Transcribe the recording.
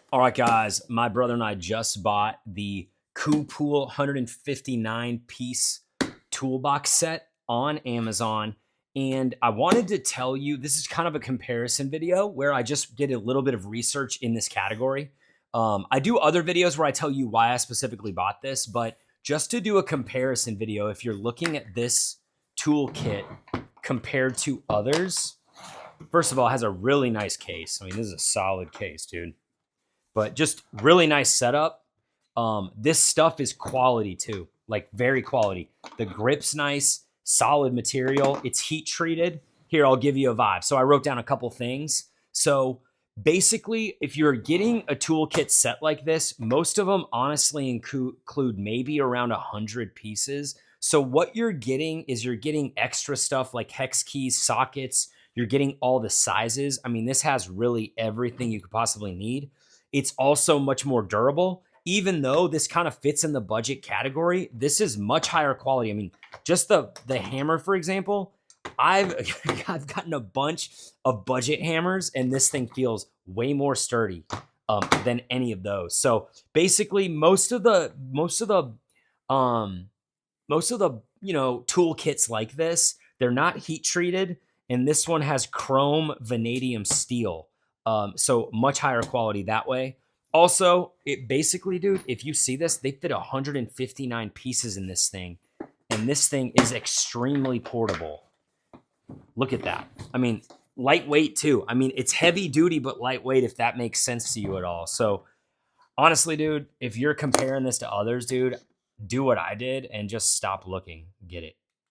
All right, guys, my brother and I just bought the Koopool 159 piece toolbox set on Amazon. And I wanted to tell you, this is kind of a comparison video where I just did a little bit of research in this category. I do other videos where I tell you why I specifically bought this, but just to do a comparison video, if you're looking at this toolkit compared to others, first of all, it has a really nice case. I mean, this is a solid case, dude. But just really nice setup. This stuff is quality too, like very quality. The grip's nice, solid material. It's heat treated. Here, I'll give you a vibe. So I wrote down a couple things. So basically, if you're getting a toolkit set like this, most of them honestly include maybe around 100 pieces. So what you're getting is you're getting extra stuff like hex keys, sockets. You're getting all the sizes. I mean, this has really everything you could possibly need. It's also much more durable. Even though this kind of fits in the budget category, this is much higher quality. I mean, just the hammer, for example, I've gotten a bunch of budget hammers, and this thing feels way more sturdy than any of those. So basically, most of the toolkits like this, they're not heat treated, and this one has chrome vanadium steel. So much higher quality that way. Also, it basically, dude, if you see this, they fit 159 pieces in this thing. And this thing is extremely portable. Look at that. I mean, lightweight too. I mean, it's heavy duty, but lightweight, if that makes sense to you at all. So honestly, dude, if you're comparing this to others, dude, do what I did and just stop looking. Get it.